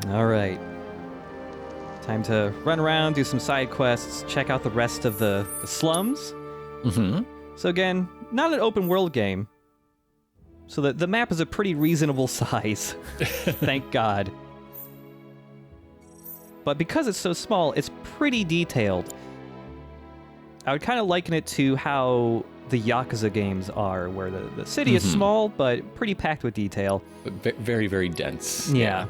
All right. Time to run around, do some side quests, check out the rest of the slums. Mm-hmm. So again, not an open world game. So the map is a pretty reasonable size. Thank God. But because it's so small, it's pretty detailed. I would kind of liken it to how the Yakuza games are, where the city is small, but pretty packed with detail. But very, very dense. Yeah.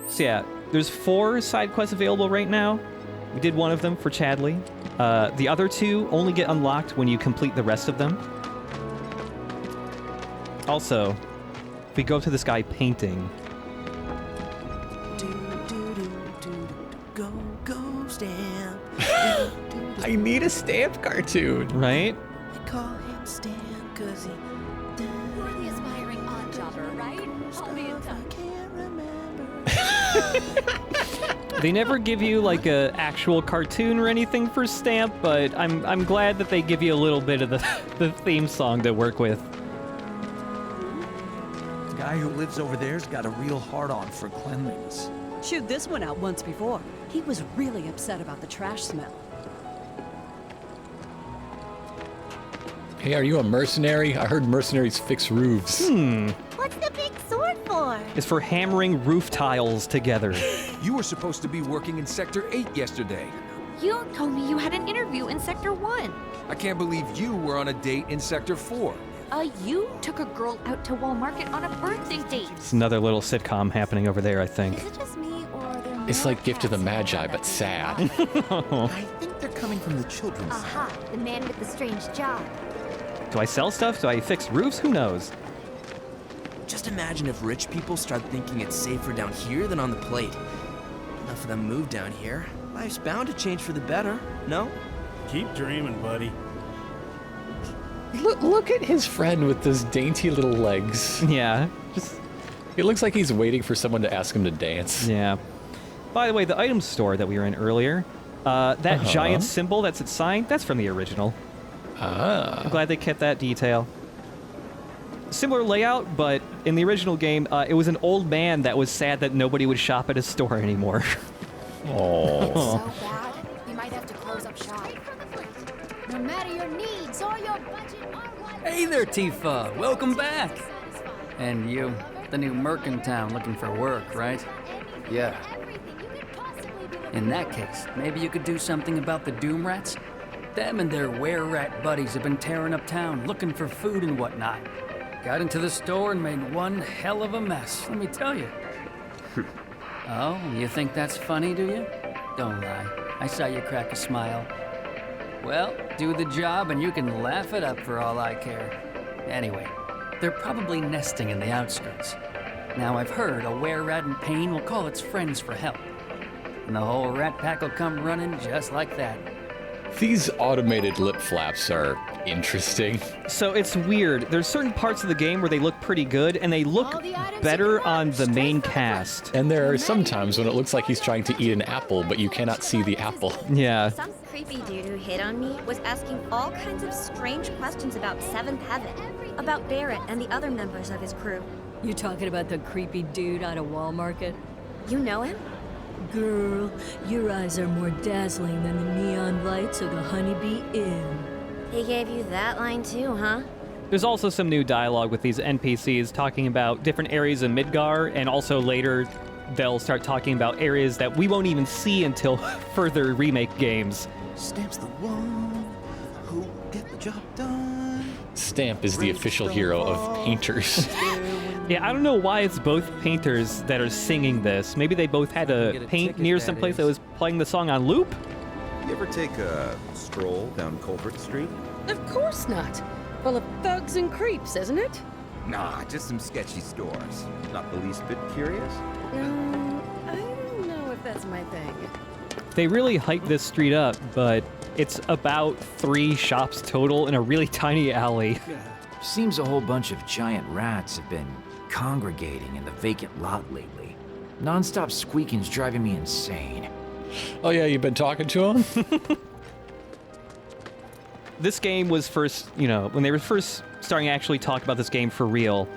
So yeah, there's 4 side quests available right now. We did one of them for Chadley. The other 2 only get unlocked when you complete the rest of them. Also, if we go up to this guy painting... Go, Stamp. I need a Stamp cartoon. Right? They call him Stamp because he... You're the aspiring odd jobber, right? I'll be in touch. Can't remember. They never give you like a actual cartoon or anything for Stamp, but I'm glad that they give you a little bit of the theme song to work with. The guy who lives over there's got a real hard-on for cleanliness. Chewed this one out once before. He was really upset about the trash smell. Hey, are you a mercenary? I heard mercenaries fix roofs. What's the big sword for? It's for hammering roof tiles together. You were supposed to be working in Sector 8 yesterday. You told me you had an interview in Sector 1. I can't believe you were on a date in Sector 4. You took a girl out to Wall Market on a birthday date. It's another little sitcom happening over there, I think. Is it just me, or are there It's more like Gift of the cats Magi, in but that sad. I think they're coming from the children's side. Aha, the man with the strange job. Do I sell stuff? Do I fix roofs? Who knows? Just imagine if rich people start thinking it's safer down here than on the plate. Enough of them move down here. Life's bound to change for the better, no? Keep dreaming, buddy. Look at his friend with those dainty little legs. Yeah, just... It looks like he's waiting for someone to ask him to dance. Yeah. By the way, the item store that we were in earlier, that giant symbol that's its sign, that's from the original. Ah. I'm glad they kept that detail. Similar layout, but in the original game, it was an old man that was sad that nobody would shop at his store anymore. Oh. So bad, we might have to close up shop. No matter your needs or your budget or what... Hey there, Tifa. Welcome back. And you, the new merc in town looking for work, right? Yeah. In that case, maybe you could do something about the Doom Rats? Them and their were-rat buddies have been tearing up town looking for food and whatnot. Got into the store and made one hell of a mess, let me tell you. Oh, you think that's funny, do you? Don't lie. I saw you crack a smile. Well, do the job and you can laugh it up for all I care. Anyway, they're probably nesting in the outskirts. Now I've heard a were-rat in pain will call its friends for help. And the whole rat pack will come running just like that. These automated lip flaps are interesting. So it's weird. There's certain parts of the game where they look pretty good, and they look better on the main cast. And there are some times when it looks like he's trying to eat an apple, but you cannot see the apple. Yeah. Some creepy dude who hit on me was asking all kinds of strange questions about Seventh Heaven, about Barrett and the other members of his crew. You talking about the creepy dude out of Wall Market? You know him? Girl, your eyes are more dazzling than the neon lights of the Honeybee Inn. He gave you that line too, huh? There's also some new dialogue with these NPCs talking about different areas of Midgar, and also later they'll start talking about areas that we won't even see until further remake games. Stamp's the one who get the job done. Stamp is the official hero of painters. Yeah, I don't know why it's both painters that are singing this. Maybe they both had to paint near someplace that was playing the song on loop? You ever take a stroll down Culvert Street? Of course not. Full of thugs and creeps, isn't it? Nah, just some sketchy stores. Not the least bit curious? I don't know if that's my thing. They really hype this street up, but it's about 3 shops total in a really tiny alley. Seems a whole bunch of giant rats have been congregating in the vacant lot lately. Non-stop squeaking's driving me insane. Oh yeah, you've been talking to him? This game was first, when they were first starting to actually talk about this game for real,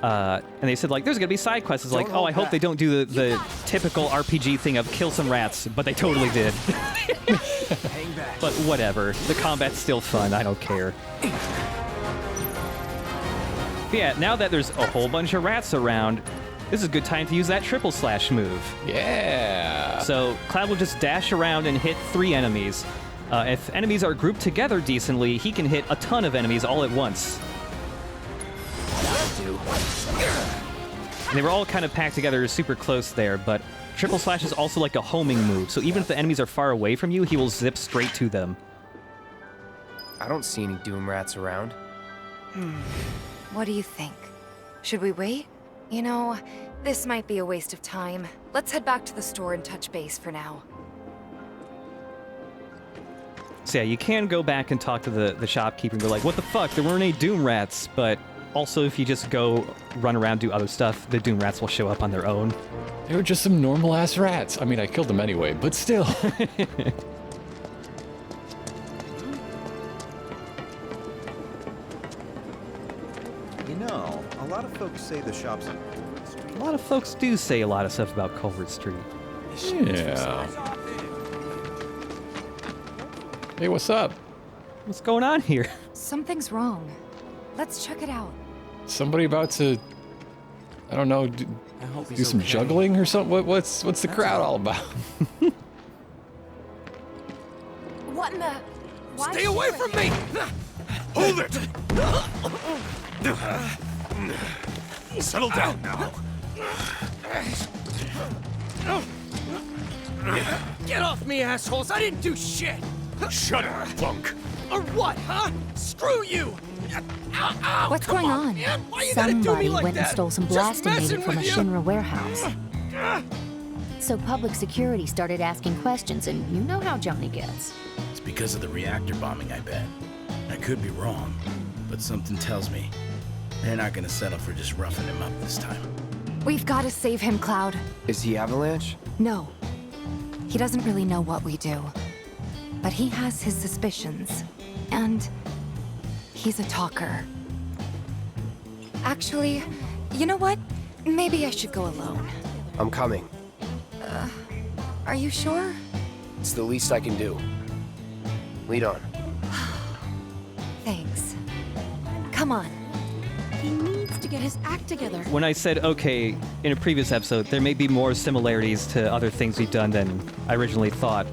And they said, like, there's going to be side quests. It's like, oh, I hope they don't do the typical RPG thing of kill some rats, but they totally did. But whatever. The combat's still fun. I don't care. But yeah, now that there's a whole bunch of rats around, this is a good time to use that triple slash move. Yeah. So Cloud will just dash around and hit 3 enemies. If enemies are grouped together decently, he can hit a ton of enemies all at once. And they were all kind of packed together super close there, but triple slash is also like a homing move, so even if the enemies are far away from you, he will zip straight to them. I don't see any Doom rats around. What do you think? Should we wait? You know, this might be a waste of time. Let's head back to the store and touch base for now. So yeah, you can go back and talk to the shopkeeper and go like, what the fuck, there weren't any Doom rats, but also if you just go run around, do other stuff, the Doom rats will show up on their own. They were just some normal-ass rats. I mean, I killed them anyway, but still. You know, a lot of folks say the shop's... A lot of folks do say a lot of stuff about Culvert Street. Yeah. Hey, what's up? What's going on here? Something's wrong. Let's check it out. Somebody about to, I don't know, do some juggling or something? What's the crowd all about? What in the... Why Stay away from me! Hold it! Settle down now. Get off me, assholes! I didn't do shit! Shut up, punk! Or what, huh? Screw you! Ow, ow, What's going on? Man. Why you gotta do Somebody me like went and that? stole some Just blasting data messing from a with you. Shinra warehouse. So public security started asking questions, and you know how Johnny gets. It's because of the reactor bombing, I bet. I could be wrong, but something tells me they're not gonna settle for just roughing him up this time. We've got to save him, Cloud. Is he Avalanche? No. He doesn't really know what we do. But he has his suspicions. And he's a talker. Actually, you know what? Maybe I should go alone. I'm coming. Are you sure? It's the least I can do. Lead on. Thanks. Come on. He needs to get his act together. When I said, okay, in a previous episode, there may be more similarities to other things we've done than I originally thought.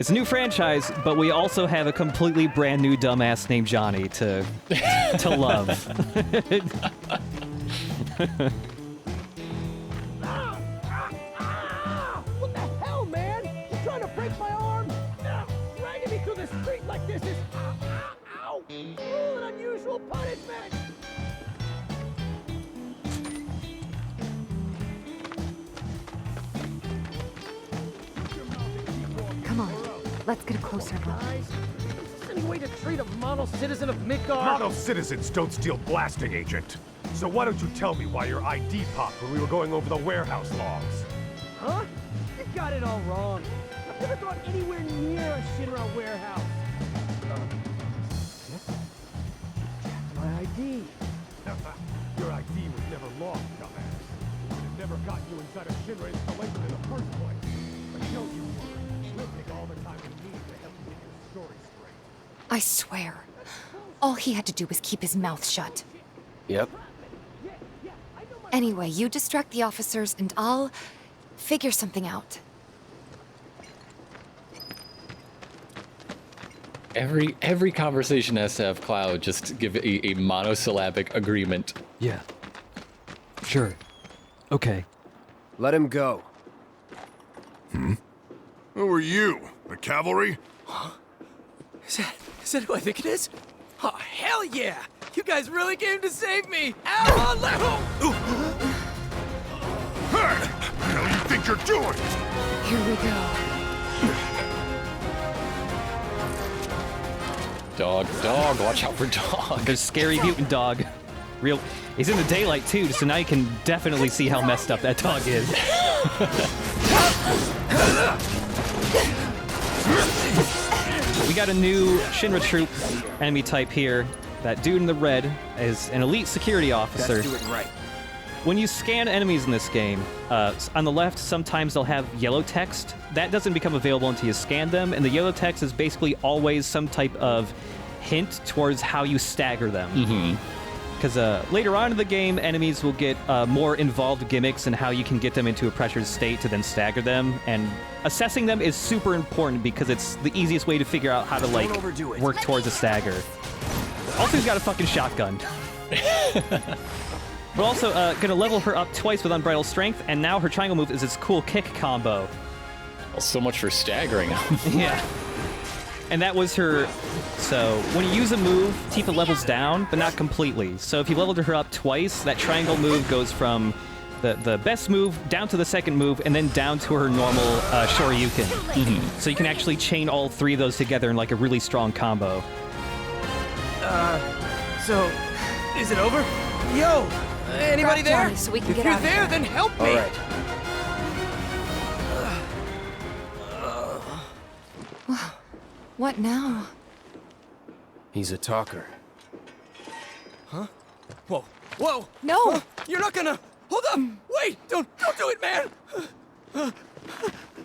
It's a new franchise, but we also have a completely brand new dumbass named Johnny to love. What the hell, man? You trying to break my arm? Dragging me through the street like this is... Ow! Cruel and unusual punishment! Come on. Let's get a closer look. Is this any way to treat a model citizen of Midgar? Model citizens don't steal blasting, Agent. So why don't you tell me why your ID popped when we were going over the warehouse logs? Huh? You got it all wrong. I've never gone anywhere near a Shinra warehouse. My ID. Your ID was never lost, dumbass. It never got you inside a Shinra installation in the first place. But no, you were. We'll take all the time we need to help you get your story straight. I swear. All he had to do was keep his mouth shut. Yep. Anyway, you distract the officers and I'll figure something out. Every conversation has to have Cloud just give a monosyllabic agreement. Yeah. Sure. Okay. Let him go. Who are you? The cavalry? Huh? Is that who I think it is? Oh, hell yeah! You guys really came to save me! Ow! Let go! Hey! What the hell you think you're doing? Here we go. Dog, watch out for dog. There's scary mutant dog. Real. He's in the daylight too, so now you can definitely see how messed up that dog is. We got a new Shinra troop enemy type here. That dude in the red is an elite security officer. Let's do it right. When you scan enemies in this game, on the left, sometimes they'll have yellow text. That doesn't become available until you scan them, and the yellow text is basically always some type of hint towards how you stagger them. Because later on in the game, enemies will get more involved gimmicks and how you can get them into a pressured state to then stagger them, and assessing them is super important because it's the easiest way to figure out how to, like, work towards a stagger. Also, he's got a fucking shotgun. We're also gonna level her up twice with Unbridled Strength, and now her triangle move is its cool kick combo. Well, so much for staggering. Yeah. And that was her... So, when you use a move, Tifa levels down, but not completely. So if you leveled her up twice, that triangle move goes from the best move down to the second move, and then down to her normal Shoryuken. So you can actually chain all three of those together in like a really strong combo. So, is it over? Yo! Anybody Grab there? Johnny so we can If get you're out of there, here. then help me! All right. What now? He's a talker. Huh? Whoa. Whoa! No! Huh? You're not gonna... Hold up! Wait! Don't do it, man!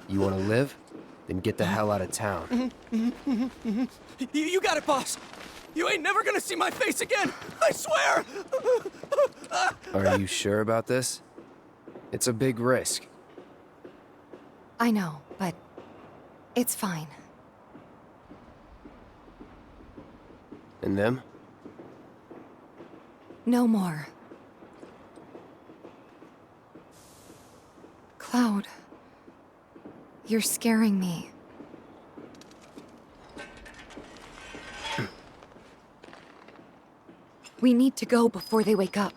You want to live? Then get the hell out of town. You got it, boss! You ain't never gonna see my face again! I swear! Are you sure about this? It's a big risk. I know, but it's fine. And them? No more. Cloud, you're scaring me. We need to go before they wake up.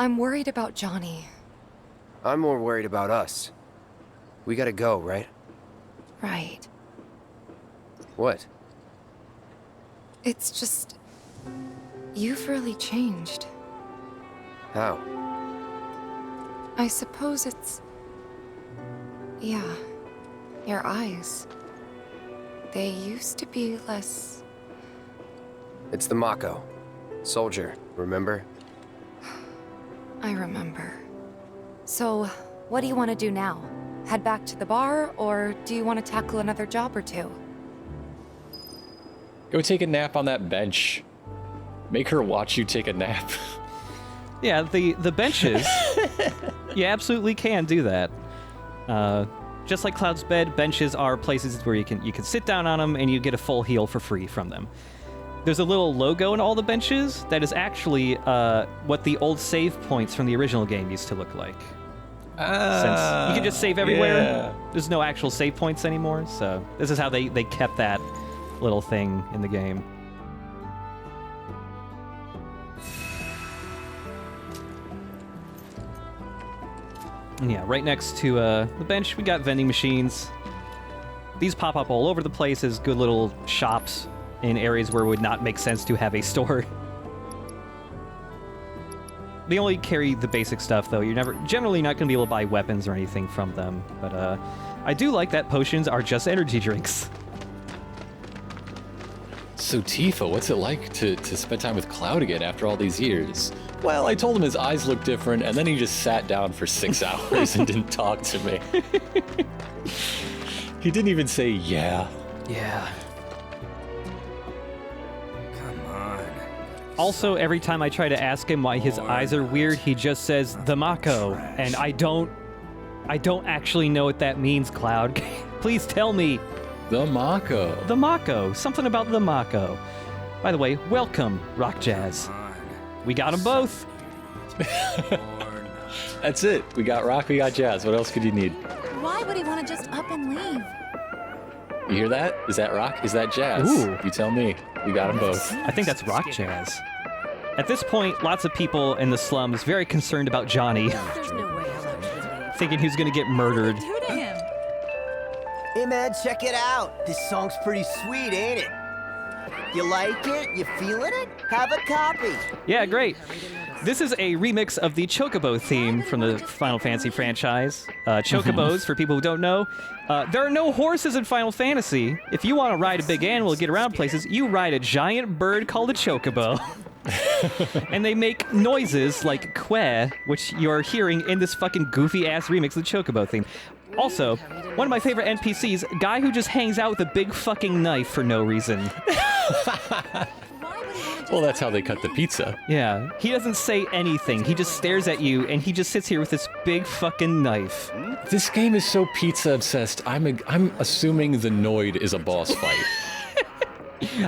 I'm worried about Johnny. I'm more worried about us. We gotta go, right? Right. What? It's just... You've really changed. How? I suppose it's... Yeah. Your eyes. They used to be less... It's the Mako. Soldier, remember? I remember. So, what do you want to do now? Head back to the bar, or do you want to tackle another job or two? Go take a nap on that bench. Make her watch you take a nap. Yeah, the benches, you absolutely can do that. Just like Cloud's bed, benches are places where you can sit down on them and you get a full heal for free from them. There's a little logo in all the benches that is actually what the old save points from the original game used to look like. Since you can just save everywhere, yeah. There's no actual save points anymore, so this is how they kept that little thing in the game. And yeah, right next to the bench, we got vending machines. These pop up all over the place as good little shops in areas where it would not make sense to have a store. They only carry the basic stuff, though. You're generally not going to be able to buy weapons or anything from them. But I do like that potions are just energy drinks. So Tifa, what's it like to spend time with Cloud again after all these years? Well, I told him his eyes looked different, and then he just sat down for 6 hours and didn't talk to me. He didn't even say yeah. Yeah. Come on. Also, every time I try to ask him why his eyes are weird, he just says, the Mako. And I don't actually know what that means, Cloud. Please tell me. The Mako. The Mako. Something about the Mako. By the way, welcome, Rock Jazz. We got them both. That's it. We got Rock, we got Jazz. What else could you need? Why would he want to just up and leave? You hear that? Is that Rock? Is that Jazz? Ooh. You tell me. We got them both. I think that's Rock Jazz. At this point, lots of people in the slums very concerned about Johnny. There's no way I'll actually leave. Thinking he's gonna get murdered. What did you do to him? Hey man, check it out. This song's pretty sweet, ain't it? You like it? You feeling it? Have a copy. Yeah, great. This is a remix of the Chocobo theme from the Final Fantasy franchise. Chocobos, for people who don't know, there are no horses in Final Fantasy. If you want to ride a big animal to get around places, you ride a giant bird called a chocobo. And they make noises like queh, which you're hearing in this fucking goofy-ass remix of the Chocobo theme. Also, one of my favorite NPCs, guy who just hangs out with a big fucking knife for no reason. Well, that's how they cut the pizza. Yeah, he doesn't say anything. He just stares at you, and he just sits here with this big fucking knife. This game is so pizza obsessed. I'm assuming the Noid is a boss fight.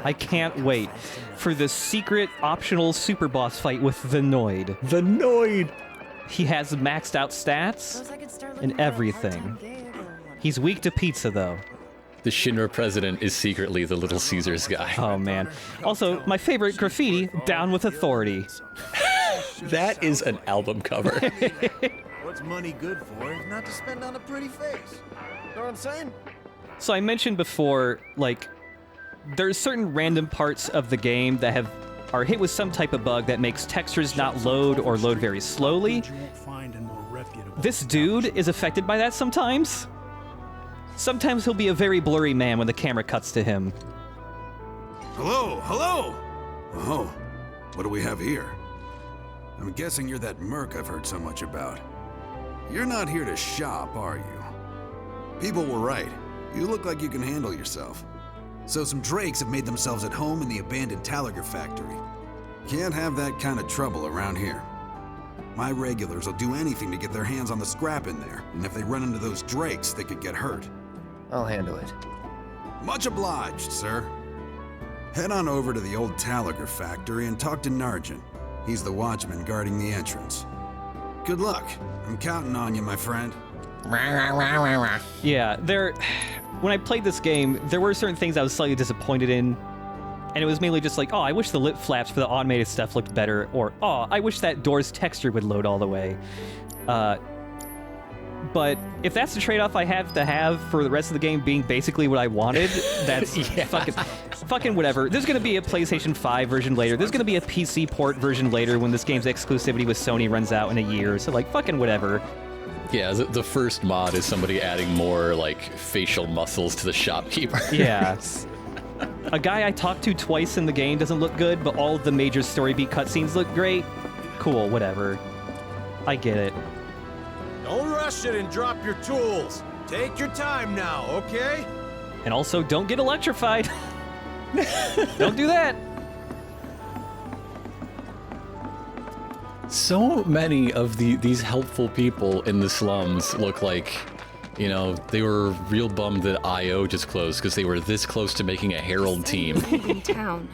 I can't wait for the secret optional super boss fight with the Noid. The Noid! He has maxed out stats and everything. He's weak to pizza, though. The Shinra president is secretly the Little Caesars guy. Oh, man. Also, my favorite graffiti, Down with Authority. That is an album cover. What's money good for if not to spend on a pretty face? Know what I'm saying? So I mentioned before, like, there's certain random parts of the game that are hit with some type of bug that makes textures not load or load very slowly. This dude is affected by that sometimes. Sometimes he'll be a very blurry man when the camera cuts to him. Hello, hello! Oh, what do we have here? I'm guessing you're that merc I've heard so much about. You're not here to shop, are you? People were right. You look like you can handle yourself. So some drakes have made themselves at home in the abandoned Talager factory. Can't have that kind of trouble around here. My regulars will do anything to get their hands on the scrap in there, and if they run into those drakes, they could get hurt. I'll handle it. Much obliged, sir. Head on over to the old Talager factory and talk to Narjan. He's the watchman guarding the entrance. Good luck. I'm counting on you, my friend. Yeah, when I played this game, there were certain things I was slightly disappointed in. And it was mainly just like, oh, I wish the lip flaps for the automated stuff looked better. Or, oh, I wish that door's texture would load all the way. But if that's the trade-off I have to have for the rest of the game being basically what I wanted, that's fucking whatever. There's going to be a PlayStation 5 version later. There's going to be a PC port version later when this game's exclusivity with Sony runs out in a year. So, like, fucking whatever. Yeah, the first mod is somebody adding more, like, facial muscles to the shopkeeper. Yeah. A guy I talked to twice in the game doesn't look good, but all of the major story beat cutscenes look great. Cool, whatever. I get it. Don't rush it and drop your tools. Take your time now, okay? And also, don't get electrified. Don't do that. So many of these helpful people in the slums look like, you know, they were real bummed that I.O. just closed because they were this close to making a Herald team. In town.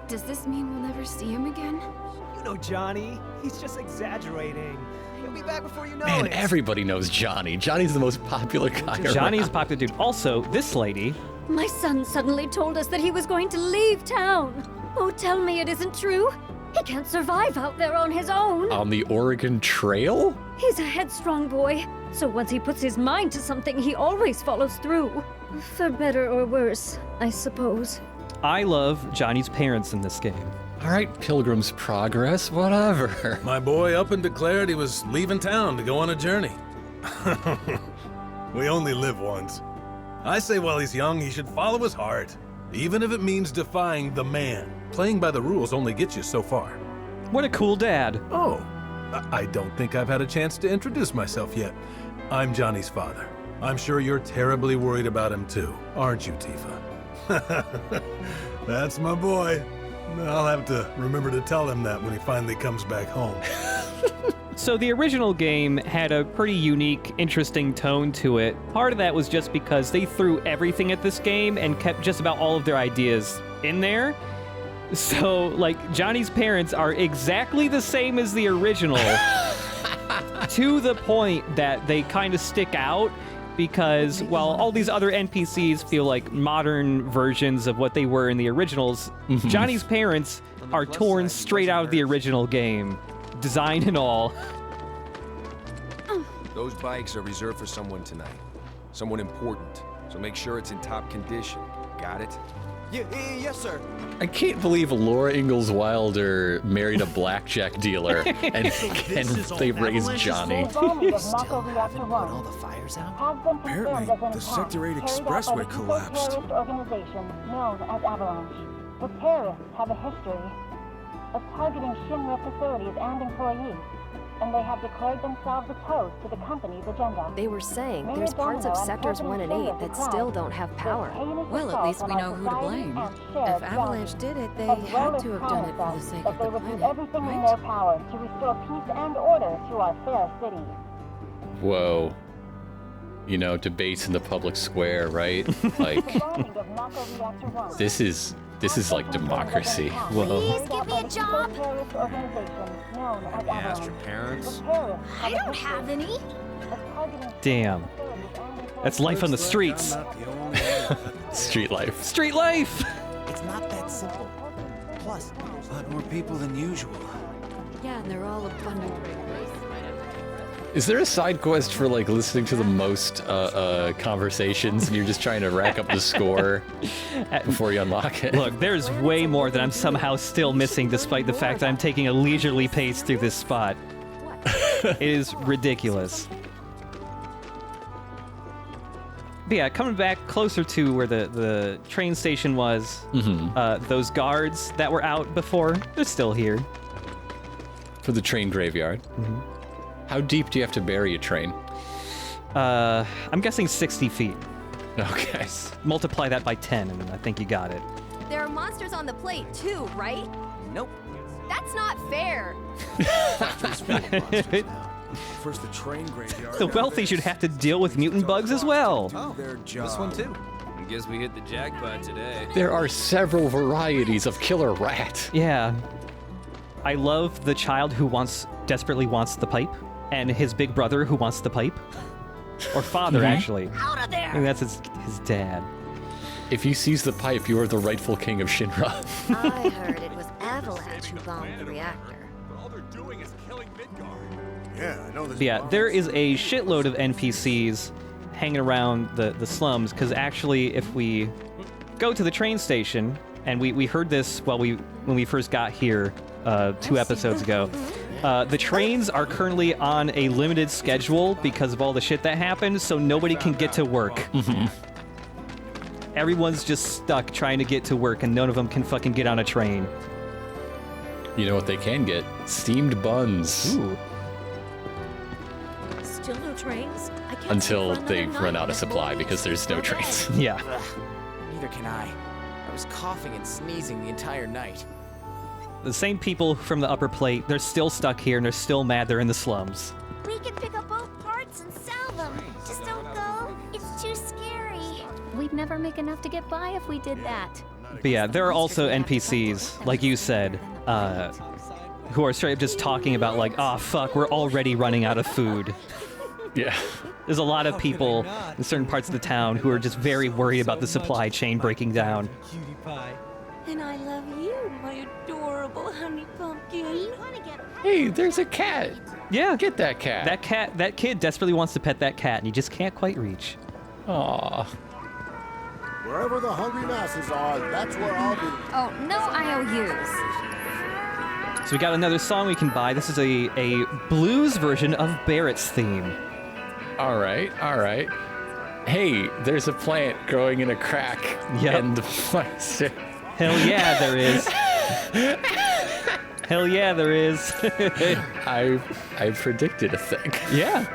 Does this mean we'll never see him again? You know Johnny. He's just exaggerating. He'll be back before you know Man, it. everybody knows Johnny. Johnny's the most popular guy around. Johnny's a popular dude. Also, this lady... My son suddenly told us that he was going to leave town. Oh, tell me it isn't true. He can't survive out there on his own. On the Oregon Trail? He's a headstrong boy, so once he puts his mind to something, he always follows through. For better or worse, I suppose. I love Johnny's parents in this game. All right, Pilgrim's Progress, whatever. My boy up and declared he was leaving town to go on a journey. We only live once. I say while he's young, he should follow his heart, even if it means defying the man. Playing by the rules only gets you so far. What a cool dad. Oh, I don't think I've had a chance to introduce myself yet. I'm Johnny's father. I'm sure you're terribly worried about him too, aren't you, Tifa? That's my boy. I'll have to remember to tell him that when he finally comes back home. So the original game had a pretty unique, interesting tone to it. Part of that was just because they threw everything at this game and kept just about all of their ideas in there. So, like, Johnny's parents are exactly the same as the original to the point that they kind of stick out because while all these other NPCs feel like modern versions of what they were in the originals, Johnny's parents are torn straight out of the original game, design and all. Those bikes are reserved for someone tonight. Someone important. So make sure it's in top condition. Got it? Yes, sir. I can't believe Laura Ingalls Wilder married a blackjack dealer and they raised Johnny. Still haven't put all the fires out? Apparently, the Sector 8 expressway collapsed. Organization known as Avalanche. The terrorists have a history of targeting Shinra facilities and employees, and they have declared themselves opposed to the company's agenda. They were saying there's parts of Sectors 1 and 8 that still don't have power. Well, at least we know who to blame. If Avalanche did it, they had to have done it for the sake of the planet, everything in right? their power to restore peace and order to our fair city. Whoa. You know, debates in the public square, right? Like, this is like democracy. Please give me a job. Any asked your parents? I don't have any. Damn. That's life on the streets. Street life. Street life! It's not that simple. Plus, A lot more people than usual. Yeah, and they're all abundant. Is there a side quest for like listening to the most conversations and you're just trying to rack up the score before you unlock it? Look, there's way more that I'm somehow still missing despite the fact that I'm taking a leisurely pace through this spot. It is ridiculous. But yeah, coming back closer to where the train station was, those guards that were out before, they're still here. For the train graveyard? How deep do you have to bury a train? I'm guessing 60 feet. Okay. Multiply that by 10, and I think you got it. There are monsters on the plate too, right? Nope. That's not fair. First the train graveyard. The wealthy should have to deal with mutant bugs as well. This one too. I guess we hit the jackpot today. There are several varieties of killer rat. Yeah. I love the child who desperately wants the pipe, and his big brother who wants the pipe. Or father, actually. Out of there! I think that's his dad. If you seize the pipe, you are the rightful king of Shinra. I heard it was Avalanche who bombed the reactor. All they're doing is killing Midgard. Yeah, I know this. But yeah, there is a shitload of NPCs hanging around the slums, because actually, if we go to the train station, and we heard this when we first got here 2 episodes ago, the trains are currently on a limited schedule because of all the shit that happened, so nobody can get to work. Everyone's just stuck trying to get to work, and none of them can fucking get on a train. You know what they can get? Steamed buns. Ooh. Still no trains? I can't Until see for they another run night out of supply because there's no trains. Yeah. Ugh, neither can I. I was coughing and sneezing the entire night. The same people from the upper plate, they're still stuck here, and they're still mad they're in the slums. We can pick up both parts and sell them. Just don't go. It's too scary. We'd never make enough to get by if we did that. But yeah, there are also NPCs, like you said, who are straight up just talking about like, oh fuck, we're already running out of food. Yeah. There's a lot of people in certain parts of the town who are just very worried about the supply chain breaking down. Cutie pie. And I love you, my adorable honey pumpkin. Hey, there's a cat. Yeah. Get that cat. That kid desperately wants to pet that cat, and he just can't quite reach. Aww. Wherever the hungry masses are, that's where I'll be. Oh, no IOUs. So we got another song we can buy. This is a blues version of Barrett's theme. All right. Hey, there's a plant growing in a crack. Yep. And the plants. Hell yeah, there is. Hell yeah, there is. I predicted a thing. Yeah.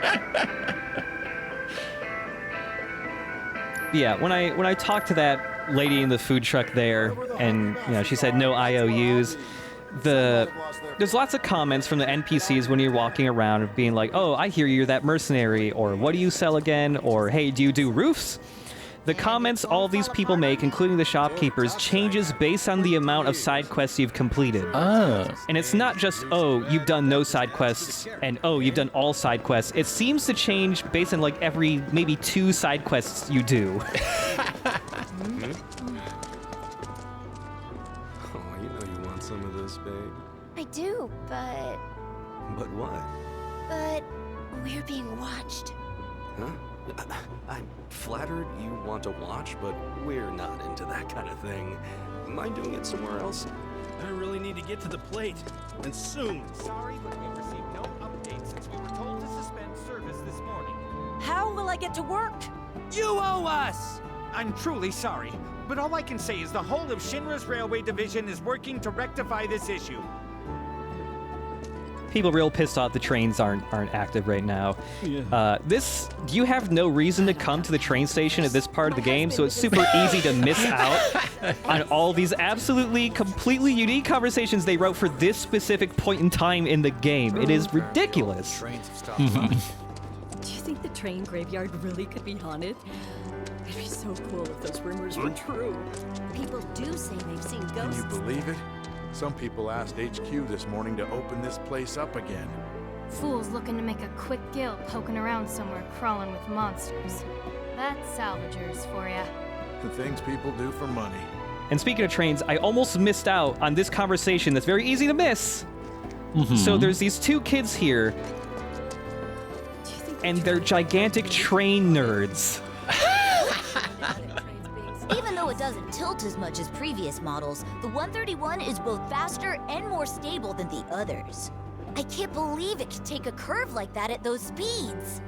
Yeah, when I talked to that lady in the food truck there, and she said no IOUs, there's lots of comments from the NPCs when you're walking around being like, oh, I hear you're that mercenary, or what do you sell again, or hey, do you do roofs? The comments all these people make, including the shopkeepers, changes based on the amount of side quests you've completed. Oh. And it's not just, oh, you've done no side quests, and oh, you've done all side quests. It seems to change based on like every maybe 2 side quests you do. Oh, you know you want some of this, babe. I do, but But what? we're being watched. Huh? I'm flattered you want to watch, but we're not into that kind of thing. Mind doing it somewhere else? I really need to get to the plate, and soon. Sorry, but we've received no updates since we were told to suspend service this morning. How will I get to work? You owe us! I'm truly sorry, but all I can say is the whole of Shinra's Railway Division is working to rectify this issue. People real pissed off the trains aren't active right now. Yeah. You have no reason to come to the train station at this part of the game, so it's super easy to miss out on all these absolutely, completely unique conversations they wrote for this specific point in time in the game. It is ridiculous. Do you think the train graveyard really could be haunted? It'd be so cool if those rumors were true. People do say they've seen Can ghosts. you believe it? Some people asked HQ this morning to open this place up again. Fools looking to make a quick gill poking around somewhere crawling with monsters. That's salvagers for ya. The things people do for money. And speaking of trains, I almost missed out on this conversation that's very easy to miss. So there's these two kids here, and they're gigantic train nerds. Even though it doesn't tilt as much as previous models, the 131 is both faster and more stable than the others. I can't believe it could take a curve like that at those speeds.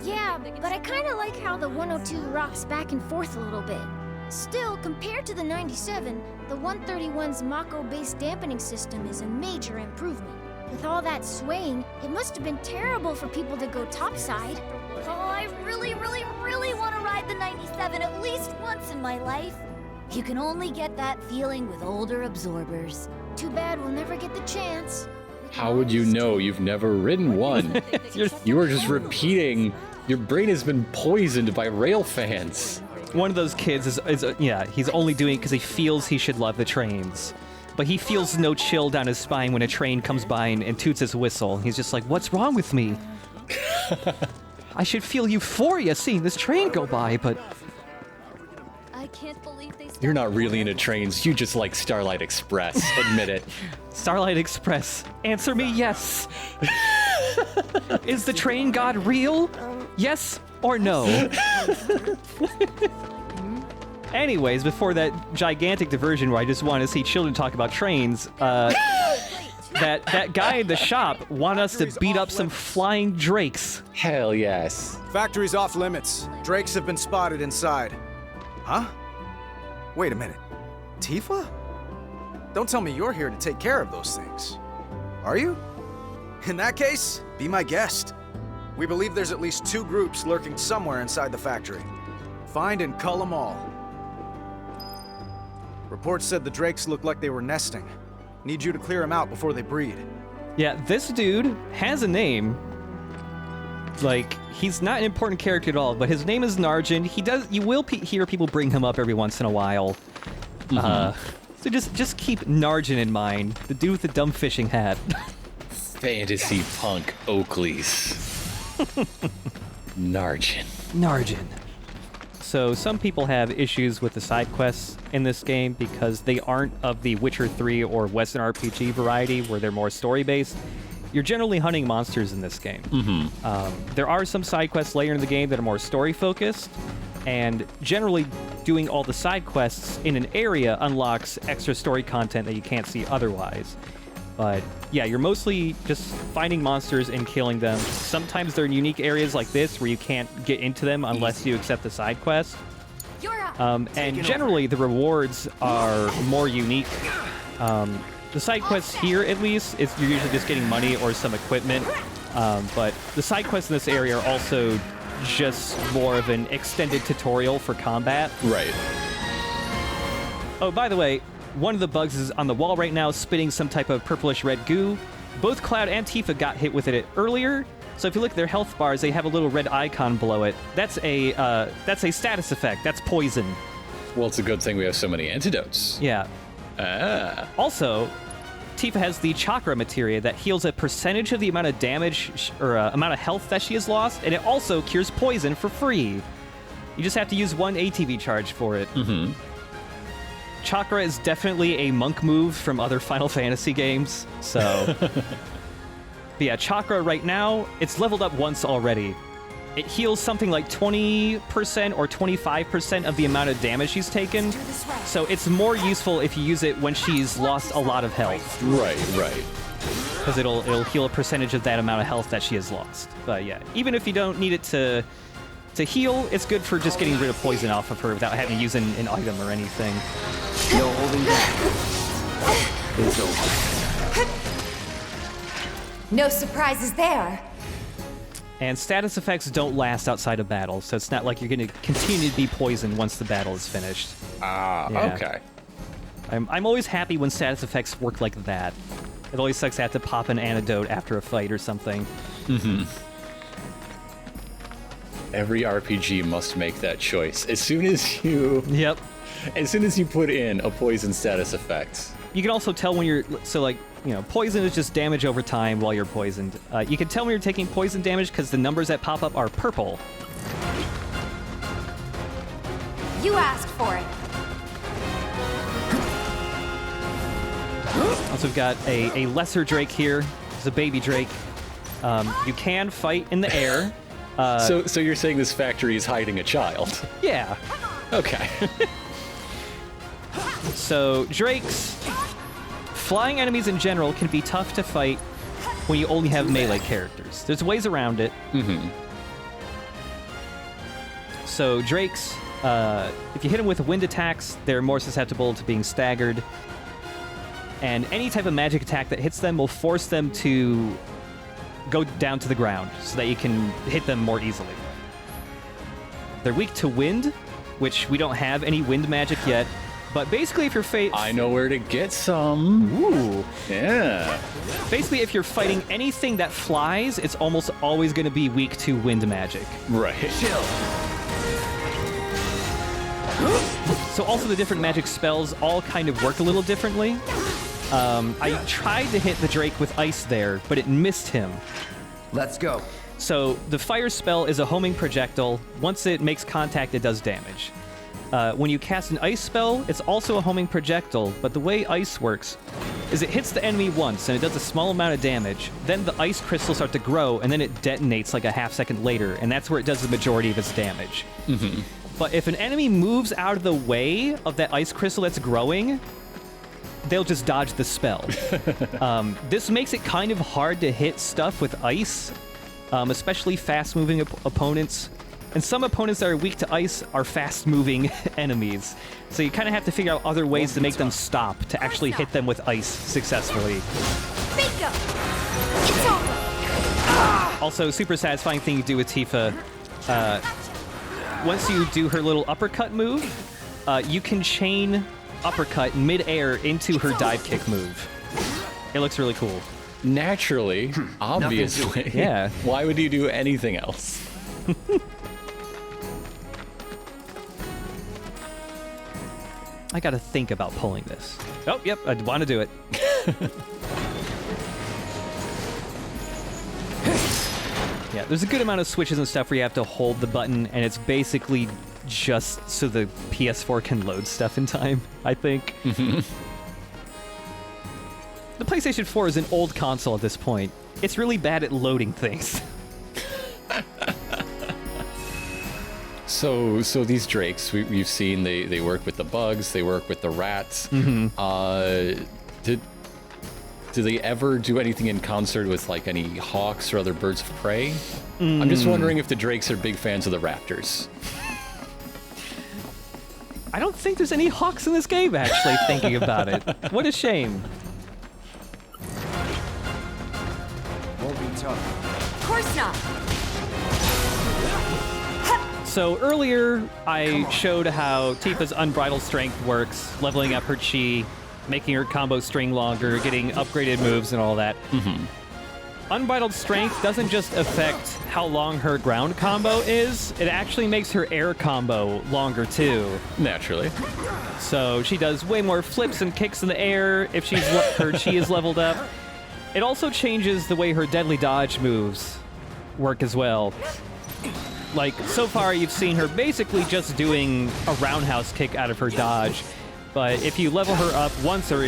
Yeah, but I kind of like how the 102 rocks back and forth a little bit. Still, compared to the 97, the 131's Mako-based dampening system is a major improvement. With all that swaying, it must have been terrible for people to go topside. Oh, I really want to ride the 97 at least once in my life. You can only get that feeling with older absorbers. Too bad we'll never get the chance. How would you know? You've never ridden one. You are just repeating. Your brain has been poisoned by rail fans. One of those kids he's only doing it because he feels he should love the trains. But he feels no chill down his spine when a train comes by and toots his whistle. He's just like, what's wrong with me? I should feel euphoria seeing this train go by, but... I can't believe they... You're not really into trains. You just like Starlight Express. Admit it. Starlight Express. Answer me yes. Is the train god real? Yes or no? Anyways, before that gigantic diversion where I just want to see children talk about trains, that guy in the shop wanted us to beat up some flying drakes. Hell yes. Factory's off limits. Drakes have been spotted inside. Huh? Wait a minute. Tifa? Don't tell me you're here to take care of those things. Are you? In that case, be my guest. We believe there's at least 2 groups lurking somewhere inside the factory. Find and cull them all. Reports said the drakes looked like they were nesting. Need you to clear them out before they breed. Yeah, this dude has a name. Like, he's not an important character at all, but his name is Narjan. You will hear people bring him up every once in a while. So just keep Narjan in mind, the dude with the dumb fishing hat. Fantasy punk Oakleys. Narjan. So some people have issues with the side quests in this game because they aren't of the Witcher 3 or Western RPG variety where they're more story-based. You're generally hunting monsters in this game. There are some side quests later in the game that are more story-focused, and generally doing all the side quests in an area unlocks extra story content that you can't see otherwise. But yeah, you're mostly just finding monsters and killing them. Sometimes they're in unique areas like this where you can't get into them unless you accept the side quest. And generally the rewards are more unique. The side quests here, at least, you're usually just getting money or some equipment. But the side quests in this area are also just more of an extended tutorial for combat. Right. Oh, by the way, one of the bugs is on the wall right now, spitting some type of purplish red goo. Both Cloud and Tifa got hit with it earlier, so if you look at their health bars, they have a little red icon below it. That's a status effect. That's poison. Well, it's a good thing we have so many antidotes. Yeah. Also, Tifa has the chakra materia that heals a percentage of the amount of damage or amount of health that she has lost, and it also cures poison for free. You just have to use 1 ATB charge for it. Chakra is definitely a monk move from other Final Fantasy games, so... But yeah, Chakra right now, it's leveled up once already. it heals something like 20% or 25% of the amount of damage she's taken. So it's more useful if you use it when she's lost a lot of health. Right. Because it'll heal a percentage of that amount of health that she has lost. But yeah, even if you don't need it to heal, it's good for just getting rid of poison off of her without having to use an item or anything. No holding back. It's over. No surprises there. And status effects don't last outside of battle, so it's not like you're going to continue to be poisoned once the battle is finished. Okay. I'm always happy when status effects work like that. It always sucks to have to pop an antidote after a fight or something. Every RPG must make that choice. As soon as you put in a poison status effect. You can also tell when you're poison is just damage over time while you're poisoned. You can tell when you're taking poison damage because the numbers that pop up are purple. You asked for it. Also, we've got a lesser Drake here. It's a baby Drake. You can fight in the air. So you're saying this factory is hiding a child? Yeah. Okay. So Drakes, flying enemies in general can be tough to fight when you only have melee characters. There's ways around it. So Drakes, if you hit them with wind attacks, they're more susceptible to being staggered. And any type of magic attack that hits them will force them to go down to the ground so that you can hit them more easily. They're weak to wind, which we don't have any wind magic yet. But basically, if you're I know where to get some. Ooh. Yeah. Basically, if you're fighting anything that flies, it's almost always going to be weak to wind magic. Right. Chill. So also the different magic spells all kind of work a little differently. I tried to hit the Drake with ice there, but it missed him. Let's go. So the fire spell is a homing projectile. Once it makes contact, it does damage. When you cast an ice spell, it's also a homing projectile, but the way ice works is it hits the enemy once, and it does a small amount of damage. Then the ice crystals start to grow, and then it detonates like a half second later, and that's where it does the majority of its damage. But if an enemy moves out of the way of that ice crystal that's growing, they'll just dodge the spell. This makes it kind of hard to hit stuff with ice, especially fast-moving opponents. And some opponents that are weak to ice are fast-moving enemies. So you kind of have to figure out other ways to make them stop to actually hit them with ice successfully. Bingo! It's over! Also, super satisfying thing you do with Tifa. Once you do her little uppercut move, you can chain uppercut mid-air into her dive kick move. It looks really cool. Naturally, obviously. Yeah. Why would you do anything else? I gotta think about pulling this. Oh, yep, I want to do it. Yeah, there's a good amount of switches and stuff where you have to hold the button, and it's basically just so the PS4 can load stuff in time, I think. The PlayStation 4 is an old console at this point. It's really bad at loading things. So these Drakes, we've seen they work with the bugs, they work with the rats. Do they ever do anything in concert with like any hawks or other birds of prey? I'm just wondering if the Drakes are big fans of the raptors. I don't think there's any hawks in this game, actually, thinking about it. What a shame. Won't be tough. Of course not. So earlier, I showed how Tifa's Unbridled Strength works, leveling up her chi, making her combo string longer, getting upgraded moves and all that. Unbridled Strength doesn't just affect how long her ground combo is, it actually makes her air combo longer too. Naturally. So she does way more flips and kicks in the air if her chi is leveled up. It also changes the way her deadly dodge moves work as well. Like, so far you've seen her basically just doing a roundhouse kick out of her dodge. But if you level her up once or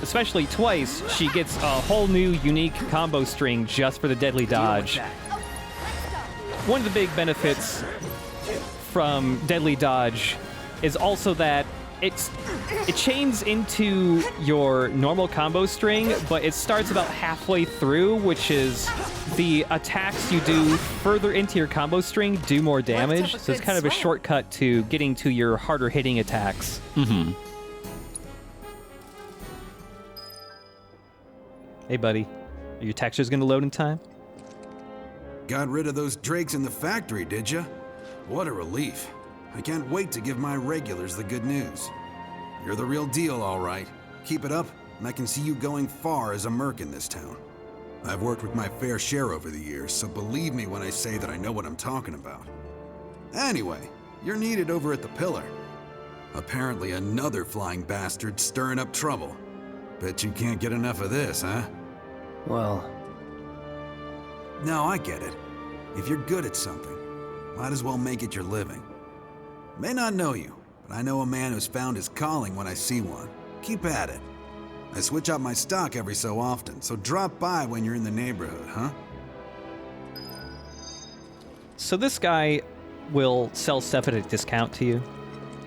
especially twice, she gets a whole new unique combo string just for the deadly dodge. one of the big benefits from Deadly Dodge is also that it chains into your normal combo string, but it starts about halfway through, which is the attacks you do further into your combo string do more damage. So it's kind of a shortcut to getting to your harder hitting attacks. Mm-hmm. Hey, buddy. Are your textures gonna load in time? Got rid of those drakes in the factory, did ya? What a relief. I can't wait to give my regulars the good news. You're the real deal, all right. Keep it up, and I can see you going far as a merc in this town. I've worked with my fair share over the years, so believe me when I say that I know what I'm talking about. Anyway, you're needed over at the Pillar. Apparently another flying bastard stirring up trouble. Bet you can't get enough of this, huh? Well... No, I get it. If you're good at something, might as well make it your living. May not know you, but I know a man who's found his calling when I see one. Keep at it. I switch up my stock every so often, so drop by when you're in the neighborhood, huh? So this guy will sell stuff at a discount to you.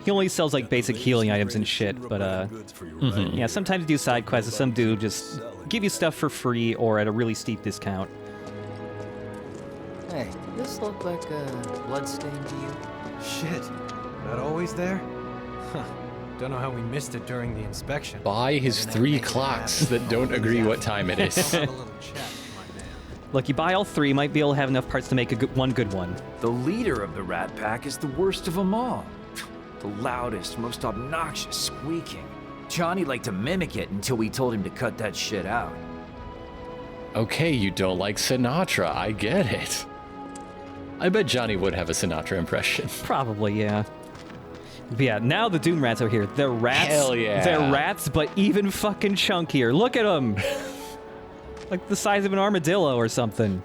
He only sells like basic healing items and shit, but yeah, sometimes do side quests, and some do just give you stuff for free or at a really steep discount. Hey, this look like a bloodstain to you? Shit, not always there? Huh. Don't know how we missed it during the inspection. Buy his 3 clocks that don't agree what time it is. Look, you buy all 3, might be able to have enough parts to make one good one. The leader of the Rat Pack is the worst of them all. The loudest, most obnoxious squeaking. Johnny liked to mimic it until we told him to cut that shit out. Okay, you don't like Sinatra, I get it. I bet Johnny would have a Sinatra impression. Probably, yeah. But yeah, now the Dune rats are here. They're rats. Hell yeah. They're rats, but even fucking chunkier. Look at them. Like the size of an armadillo or something.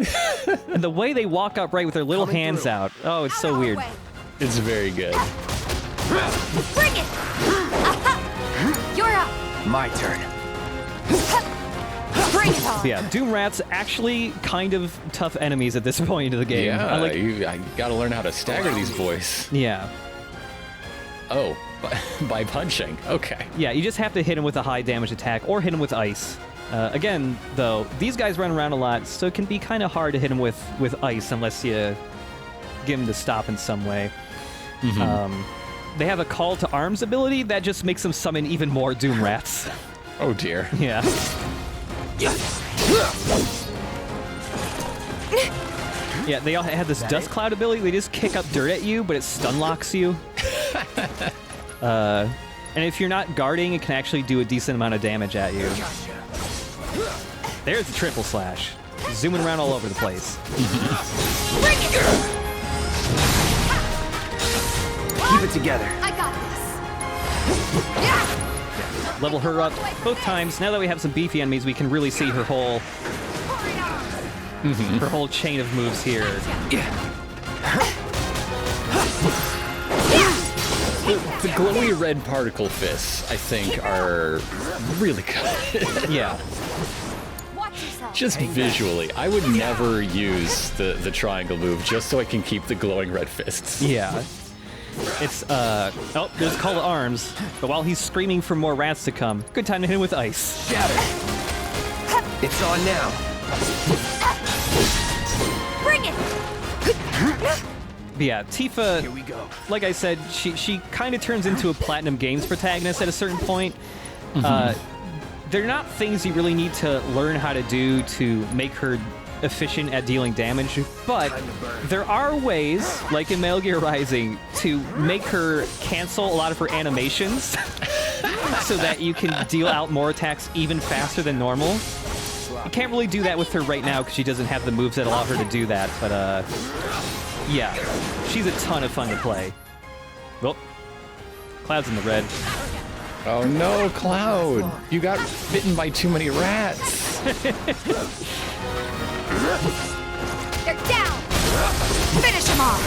And the way they walk upright with their little hands out. Oh, it's so weird. It's very good. Bring it! You're up! My turn. Bring it on! Yeah, Doom Rats actually kind of tough enemies at this point of the game. Yeah, I gotta learn how to stagger these boys. Yeah. Oh, by punching. Okay. Yeah, you just have to hit him with a high damage attack or hit him with ice. Again, though, these guys run around a lot, so it can be kind of hard to hit him with ice unless you get him to stop in some way. Mm-hmm. They have a call to arms ability that just makes them summon even more Doom Rats. Oh dear. Yeah. Yeah, they all had this dust cloud ability. They just kick up dirt at you, but it stun locks you. And if you're not guarding, it can actually do a decent amount of damage at you. There's the triple slash. Zooming around all over the place. Keep it together. I got this. Yeah. Level her up both times. Now that we have some beefy enemies, we can really see her whole her whole chain of moves here. The glowy red particle fists, I think, are really good. Yeah. Just visually, I would never use the triangle move just so I can keep the glowing red fists. Yeah. It's, oh, there's a call to arms. But while he's screaming for more rats to come, good time to hit him with ice. Shatter. It's on now. Bring it! But yeah, Tifa, Here we go. like I said, she kind of turns into a Platinum Games protagonist at a certain point. They're not things you really need to learn how to do to make her efficient at dealing damage, but there are ways, like in Metal Gear Rising, to make her cancel a lot of her animations so that you can deal out more attacks even faster than normal. You can't really do that with her right now because she doesn't have the moves that allow her to do that, but yeah, she's a ton of fun to play. Well, Cloud's in the red. Oh no, Cloud! You got bitten by too many rats! They're down! Finish them off!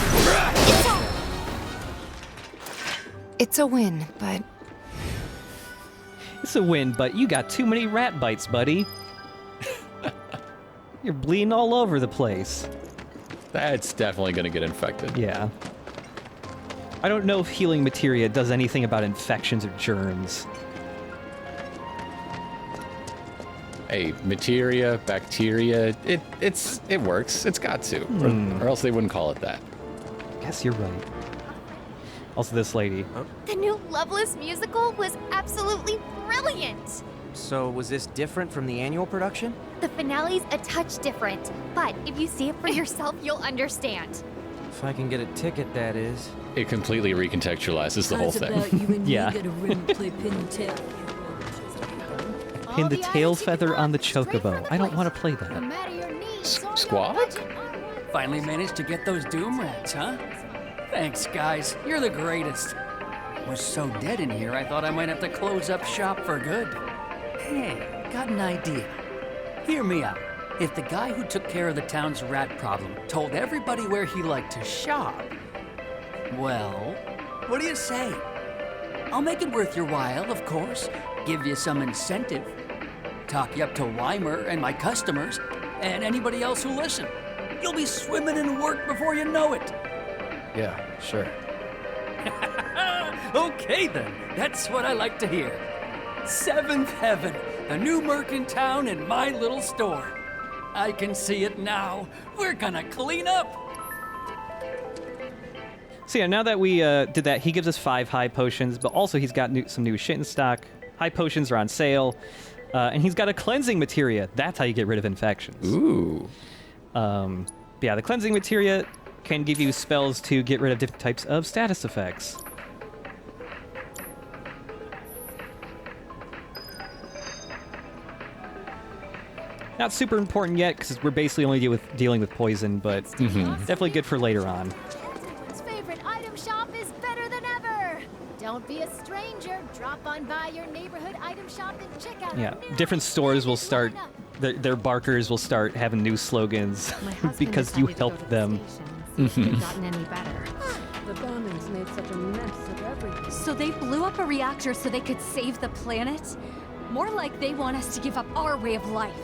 It's a win, but... It's a win, but you got too many rat bites, buddy. You're bleeding all over the place. That's definitely gonna get infected. Yeah. I don't know if healing materia does anything about infections or germs. Hey, materia, bacteria, it works. It's got to, or else they wouldn't call it that. Guess you're right. Also, this lady. The new Loveless musical was absolutely brilliant! So, was this different from the annual production? The finale's a touch different, but if you see it for yourself, you'll understand. If I can get a ticket, that is. It completely recontextualizes the whole thing. Yeah. Pin the tail feather on the chocobo. I don't want to play that. Squad? Finally managed to get those Doom rats, huh? Thanks, guys. You're the greatest. Was so dead in here, I thought I might have to close up shop for good. Hey, got an idea. Hear me out. If the guy who took care of the town's rat problem told everybody where he liked to shop, well, what do you say? I'll make it worth your while, of course. Give you some incentive. Talk you up to Weimer and my customers, and anybody else who listen. You'll be swimming in work before you know it. Yeah, sure. Okay then, that's what I like to hear. Seventh Heaven, the new merc in town and my little store. I can see it now. We're gonna clean up. So yeah, now that we did that, he gives us 5 high potions, but also he's got some new shit in stock. High potions are on sale, and he's got a cleansing materia. That's how you get rid of infections. Ooh. But yeah, the cleansing materia can give you spells to get rid of different types of status effects. Not super important yet, because we're basically only dealing with poison, but definitely good for later on. Everyone's favorite item shop is better than ever. Don't be a stranger. Drop on by your neighborhood item shop and check out. Yeah, different stores will start, their barkers will start having new slogans because you helped them. Gotten any better. The bombings made such a mess of everything. So they blew up a reactor so they could save the planet? More like they want us to give up our way of life.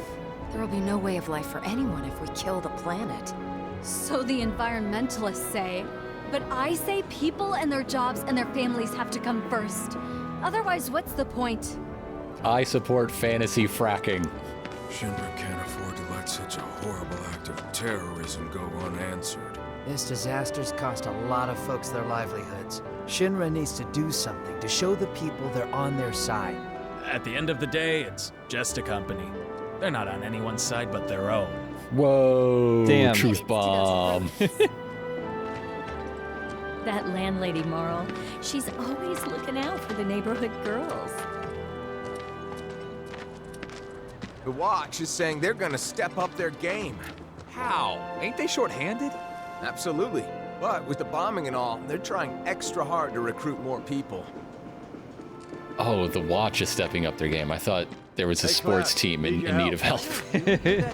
There will be no way of life for anyone if we kill the planet. So the environmentalists say. But I say people and their jobs and their families have to come first. Otherwise, what's the point? I support fantasy fracking. Shinra can't afford to let such a horrible act of terrorism go unanswered. This disaster's cost a lot of folks their livelihoods. Shinra needs to do something to show the people they're on their side. At the end of the day, it's just a company. They're not on anyone's side but their own. Whoa. Damn. Truth bomb. That landlady, Marl, she's always looking out for the neighborhood girls. The Watch is saying they're gonna step up their game. How? Ain't they short-handed? Absolutely. But with the bombing and all, they're trying extra hard to recruit more people. Oh, the Watch is stepping up their game. I thought there was a sports team in need of help. Hey,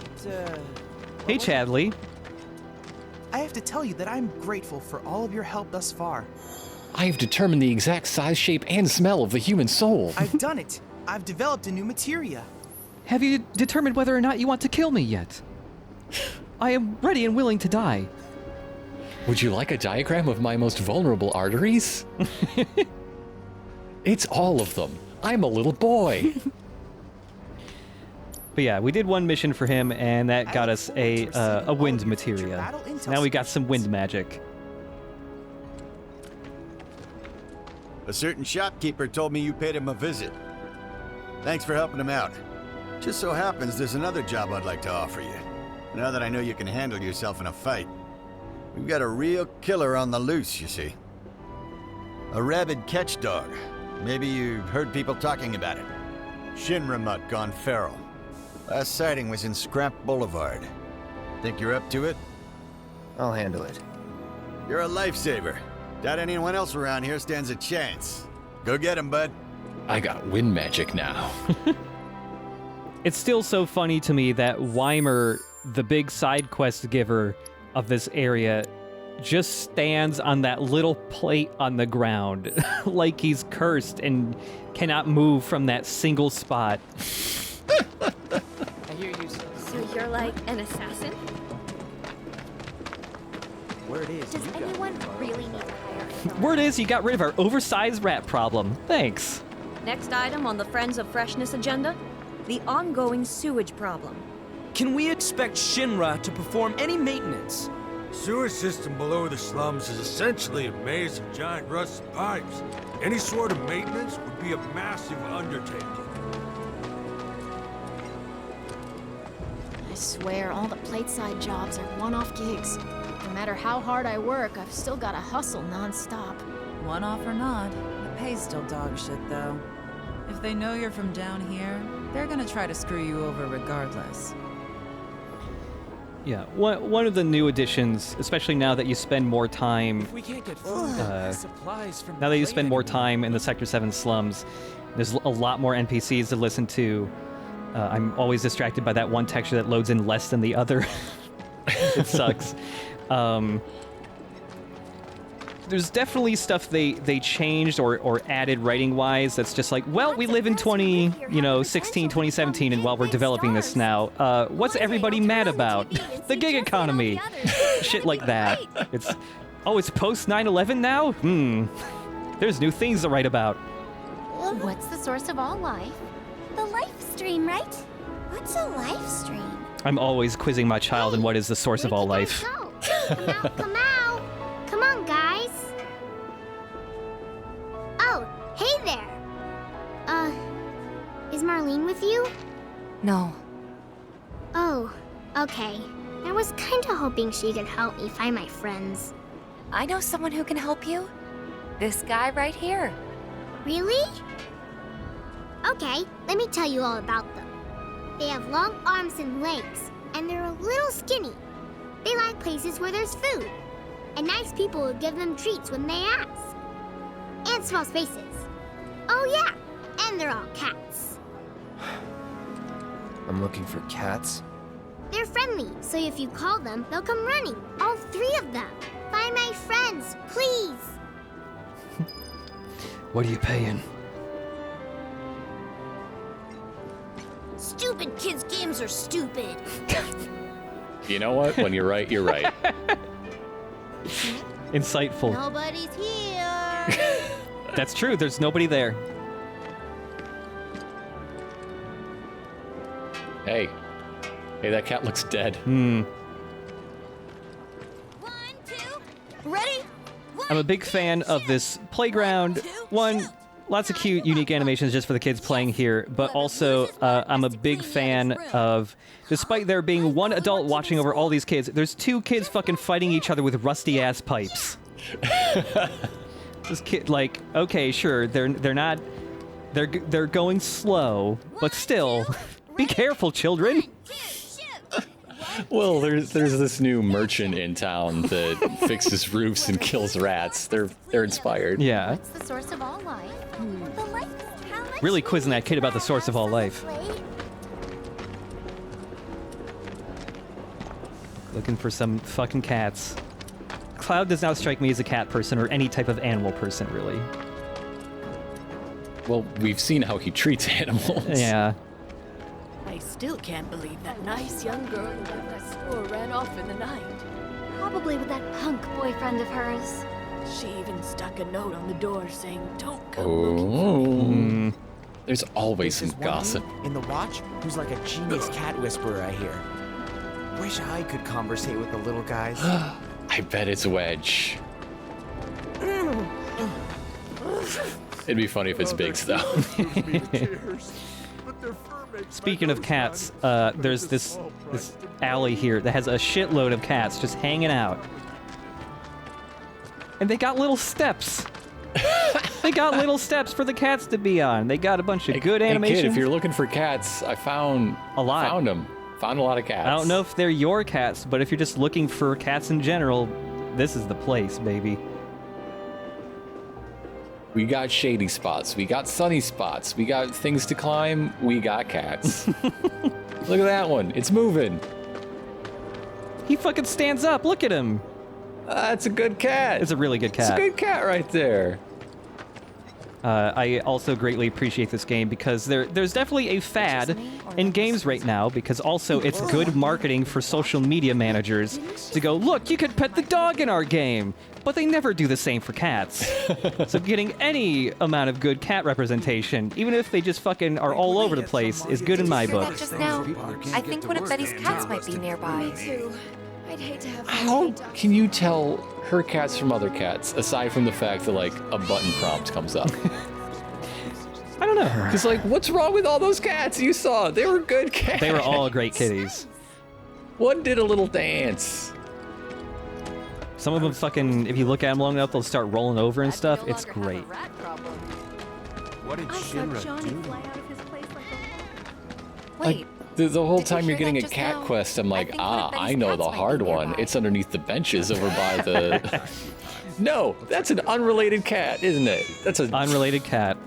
Chadley. I have to tell you that I'm grateful for all of your help thus far. I have determined the exact size, shape, and smell of the human soul. I've done it. I've developed a new materia. Have you determined whether or not you want to kill me yet? I am ready and willing to die. Would you like a diagram of my most vulnerable arteries? It's all of them. I'm a little boy. But yeah, we did one mission for him, and that got us a wind materia. Now we got some wind magic. A certain shopkeeper told me you paid him a visit. Thanks for helping him out. Just so happens there's another job I'd like to offer you. Now that I know you can handle yourself in a fight. We've got a real killer on the loose, you see. A rabid catch dog. Maybe you've heard people talking about it. Shinra mutt gone feral. Last sighting was in Scrap Boulevard. Think you're up to it? I'll handle it. You're a lifesaver. Doubt anyone else around here stands a chance. Go get him, bud. I got wind magic now. It's still so funny to me that Weimer, the big side quest giver of this area, just stands on that little plate on the ground like he's cursed and cannot move from that single spot. I hear you. So you're like an assassin? Does anyone really need to hire a film? Word is you got rid of our oversized rat problem. Thanks. Next item on the Friends of Freshness agenda, the ongoing sewage problem. Can we expect Shinra to perform any maintenance? Sewer system below the slums is essentially a maze of giant rusted pipes. Any sort of maintenance would be a massive undertaking. I swear, all the plateside jobs are one-off gigs. No matter how hard I work, I've still gotta hustle non-stop. One-off or not, the pay's still dog shit, though. If they know you're from down here, they're gonna try to screw you over regardless. Yeah, one of the new additions, especially now that you spend more time, now that you spend more time in the Sector 7 slums, there's a lot more NPCs to listen to. I'm always distracted by that one texture that loads in less than the other. It sucks. There's definitely stuff they changed or added writing-wise that's just like, well, we live in 2016, 2017, and while we're developing this now, what's everybody mad about? The gig economy. Shit like that. It's post 9/11 now? There's new things to write about. What's the source of all life? The life stream, right? What's a life stream? I'm always quizzing my child on what is the source of all life. Come out, come out! Come on, guys! Oh, hey there! Is Marlene with you? No. Oh, okay. I was kinda hoping she could help me find my friends. I know someone who can help you. This guy right here. Really? Okay, let me tell you all about them. They have long arms and legs, and they're a little skinny. They like places where there's food, and nice people will give them treats when they ask. And small spaces. Oh yeah, and they're all cats. I'm looking for cats. They're friendly, so if you call them, they'll come running. All 3 of them. Find my friends, please. What are you paying? Stupid kids' games are stupid. You know what? When you're right, you're right. Insightful. Nobody's here. That's true. There's nobody there. Hey, that cat looks dead. Ready? I'm a big fan of this playground. Lots of cute, unique animations just for the kids playing here, but also I'm a big fan of, despite there being one adult watching over all these kids, there's 2 kids fucking fighting each other with rusty-ass pipes. This kid, like, okay, sure, they're going slow, but still, be careful, children. Well, there's this new merchant in town that fixes roofs and kills rats. They're inspired. Yeah. What's the source of all life? The life is how much Really quizzing that kid about the source of all life. Looking for some fucking cats. Cloud does not strike me as a cat person or any type of animal person, really. Well, we've seen how he treats animals. Yeah. I still can't believe that nice young girl who left that store ran off in the night. Probably with that punk boyfriend of hers. She even stuck a note on the door saying, "Don't come looking for me." There's always some gossip. In the watch, who's like a genius cat whisperer, I hear. Wish I could conversate with the little guys. I bet it's Wedge. It'd be funny if it's Biggs, though. Speaking of cats, there's this alley here that has a shitload of cats just hanging out. And they got little steps. They got little steps for the cats to be on. They got a bunch of good animation. Hey kid, if you're looking for cats, I found a lot. Found them. Found a lot of cats. I don't know if they're your cats, but if you're just looking for cats in general, this is the place, baby. We got shady spots. We got sunny spots. We got things to climb. We got cats. Look at that one. It's moving. He fucking stands up. Look at him. That's a good cat. It's a really good cat. It's a good cat right there. I also greatly appreciate this game because there's definitely a fad in games right now, because also it's good marketing for social media managers to go, look, you could pet the dog in our game, but they never do the same for cats. So getting any amount of good cat representation, even if they just fucking are all over the place, is good in my book. Just now, I think one of Betty's cats might be nearby. I'd hate to have How can you tell her cats from other cats, aside from the fact that, like, a button prompt comes up? I don't know. Because, like, what's wrong with all those cats you saw? They were good cats. They were all great kitties. One did a little dance. Some of them fucking, if you look at them long enough, they'll start rolling over and stuff. It's great. What did Shinra do? Wait. The whole Did you time you're hear getting that a just cat now? quest, I'm like, think one of I Betty's know cats the might be hard one. nearby. It's underneath the benches over by the... No, that's an unrelated cat, isn't it? That's an unrelated cat.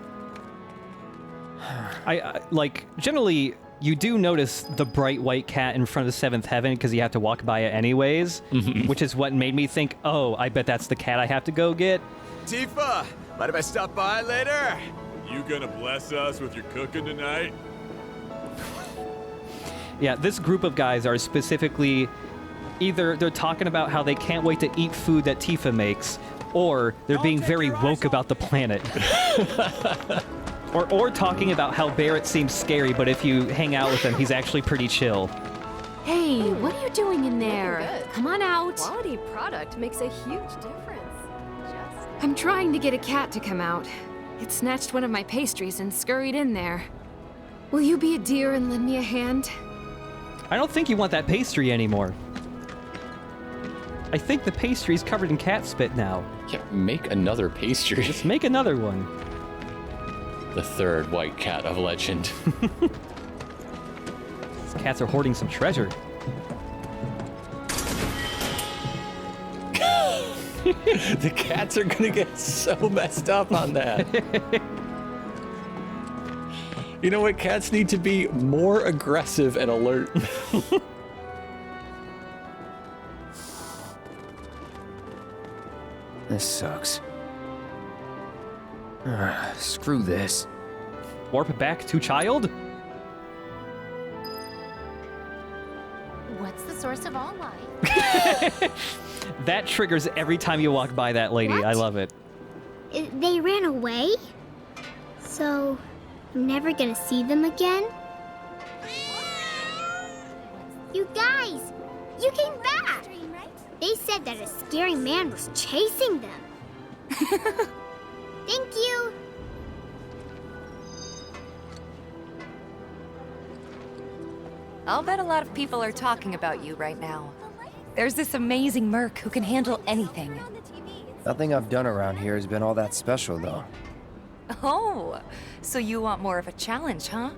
I like, generally, you do notice the bright white cat in front of the seventh heaven because you have to walk by it anyways, which is what made me think, oh, I bet that's the cat I have to go get. Tifa, mind if I stop by later? You gonna bless us with your cooking tonight? Yeah, this group of guys are specifically either they're talking about how they can't wait to eat food that Tifa makes, or they're being very woke about the planet. or talking about how Barrett seems scary, but if you hang out with him, he's actually pretty chill. Hey, what are you doing in there? Come on out. Quality product makes a huge difference. I'm trying to get a cat to come out. It snatched one of my pastries and scurried in there. Will you be a dear and lend me a hand? I don't think you want that pastry anymore. I think the pastry's covered in cat spit now. Yeah, make another pastry. Just make another one. The third white cat of legend. These cats are hoarding some treasure. The cats are gonna get so messed up on that. You know what? Cats need to be more aggressive and alert. This sucks. Screw this. Warp back to child? What's the source of all life? That triggers every time you walk by that lady. What? I love it. They ran away? So, I'm never gonna see them again? You guys! You came back! They said that a scary man was chasing them. Thank you! I'll bet a lot of people are talking about you right now. There's this amazing merc who can handle anything. Nothing I've done around here has been all that special, though. Oh, so you want more of a challenge, huh?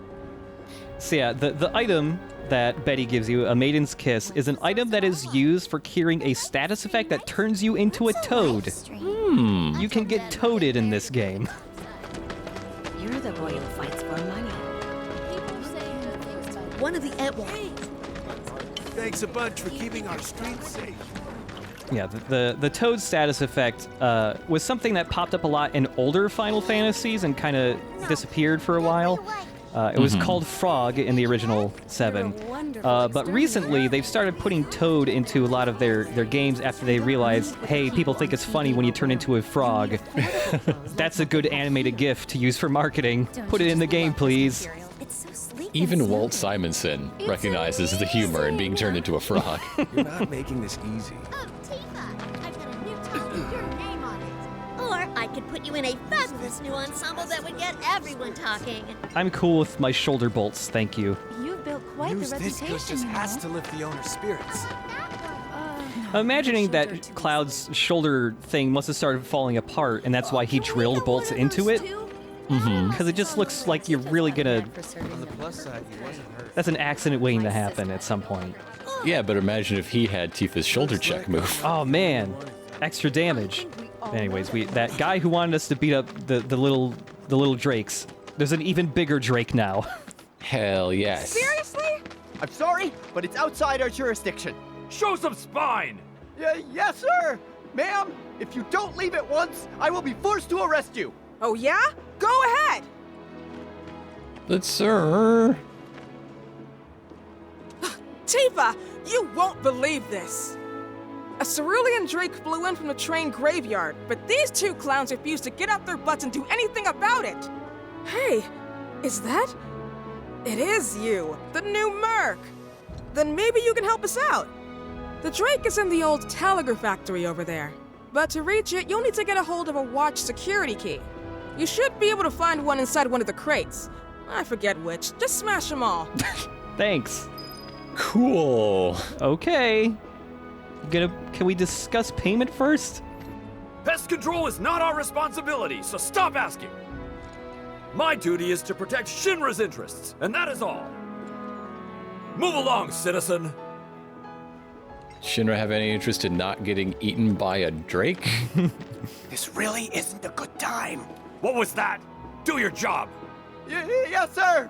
So yeah, the item that Betty gives you, a Maiden's Kiss, is an item that is used for curing a status effect that turns you into a toad. You can get toaded in this game. You're the boy who fights for money. One of the Thanks a bunch for keeping our streets safe. Yeah, the toad status effect was something that popped up a lot in older Final Fantasies and kind of disappeared for a while. It was called Frog in the original 7. But recently, they've started putting Toad into a lot of their games after they realized, hey, people think it's funny when you turn into a frog. That's a good animated GIF to use for marketing. Put it in the game, please. Even Walt Simonson recognizes the humor in being turned into a frog. You're not making this easy. Or I could put you in a fabulous new ensemble that would get everyone talking. I'm cool with my shoulder bolts, thank you. You've built quite Use the this reputation. just has to lift the owner's spirits. I'm imagining that Cloud's shoulder thing must have started falling apart, and that's why he drilled bolts into it. Because it just looks like you're really gonna... On the plus side, he wasn't hurt. That's an accident waiting to happen at some point. Yeah, but imagine if he had Tifa's shoulder check move. Oh man, extra damage. Anyways, that guy who wanted us to beat up the little drakes. There's an even bigger drake now. Hell yes. Seriously? I'm sorry, but it's outside our jurisdiction. Show some spine! Yes, sir! Ma'am, if you don't leave at once, I will be forced to arrest you. Oh yeah? Go ahead! But sir... Tifa, you won't believe this! A Cerulean Drake flew in from the train graveyard, but these two clowns refused to get off their butts and do anything about it! Hey, is that? It is you, the new Merc! Then maybe you can help us out. The Drake is in the old telegraph factory over there, but to reach it, you'll need to get a hold of a watch security key. You should be able to find one inside one of the crates. I forget which, just smash them all. Thanks. Cool. Okay. Can we discuss payment first? Pest control is not our responsibility, so stop asking. My duty is to protect Shinra's interests, and that is all. Move along, citizen. Shinra have any interest in not getting eaten by a Drake? This really isn't a good time. What was that? Do your job. Yes, sir.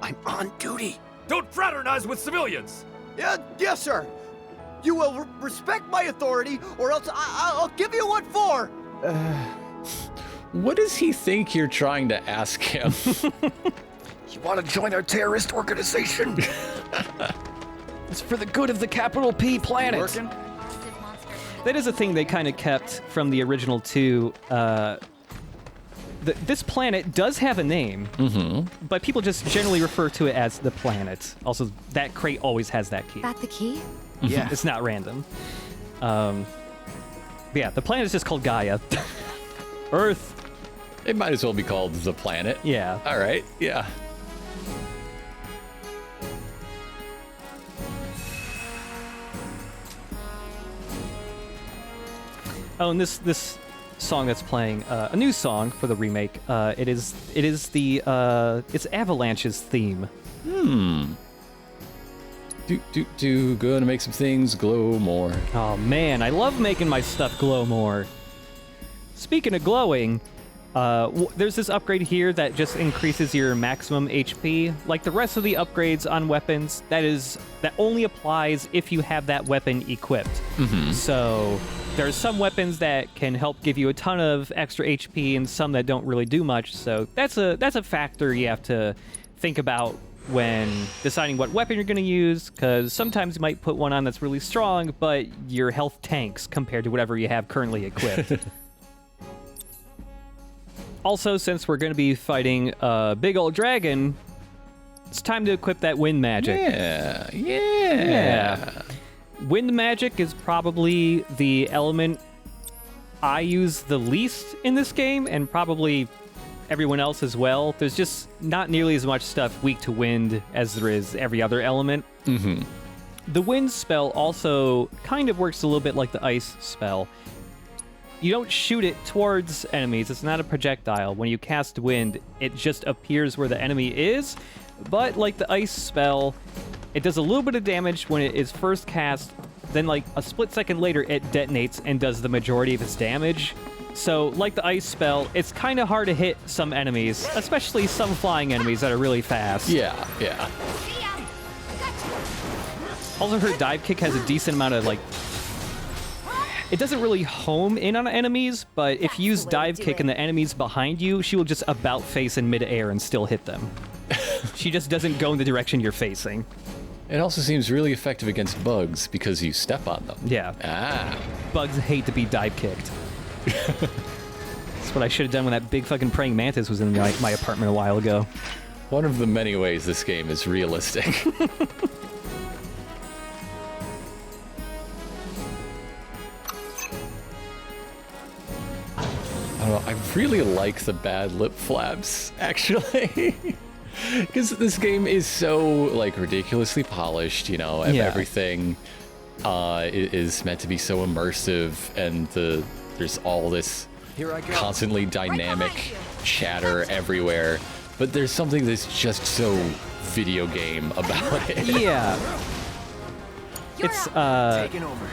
I'm on duty. Don't fraternize with civilians. Yes, sir. You will respect my authority, or else I'll give you what for. What does he think you're trying to ask him? You want to join our terrorist organization? It's for the good of the capital P planet. That is a thing they kind of kept from the original 2. This planet does have a name, but people just generally refer to it as the planet. Also, that crate always has that key. That the key? Yeah, it's not random. But yeah, the planet is just called Gaia. Earth. It might as well be called the planet. Yeah. All right, yeah. Oh, and this song that's playing, a new song for the remake. It's Avalanche's theme. Gonna make some things glow more. Oh man, I love making my stuff glow more. Speaking of glowing, there's this upgrade here that just increases your maximum HP. Like the rest of the upgrades on weapons, that only applies if you have that weapon equipped. So there's some weapons that can help give you a ton of extra HP and some that don't really do much. So that's a factor you have to think about when deciding what weapon you're going to use, because sometimes you might put one on that's really strong, but your health tanks compared to whatever you have currently equipped. Also, since we're going to be fighting a big old dragon, it's time to equip that wind magic. Yeah. Wind magic is probably the element I use the least in this game, and probably everyone else as well. There's just not nearly as much stuff weak to wind as there is every other element. The wind spell also kind of works a little bit like the ice spell. You don't shoot it towards enemies. It's not a projectile. When you cast wind, it just appears where the enemy is. But like the ice spell, it does a little bit of damage when it is first cast. Then like a split second later, it detonates and does the majority of its damage. So like the ice spell, it's kind of hard to hit some enemies, especially some flying enemies that are really fast. Yeah. Also, her dive kick has a decent amount of like... It doesn't really home in on enemies, but if you use dive kick and the enemy's behind you, she will just about face in midair and still hit them. She just doesn't go in the direction you're facing. It also seems really effective against bugs because you step on them. Yeah. Bugs hate to be dive kicked. That's what I should have done when that big fucking praying mantis was in my apartment a while ago. One of the many ways this game is realistic. I don't know, I really like the bad lip flaps, actually. Because this game is so, like, ridiculously polished, you know, and everything is meant to be so immersive, and there's all this constantly dynamic chatter everywhere, but there's something that's just so video game about it. Yeah. It's, Taking over.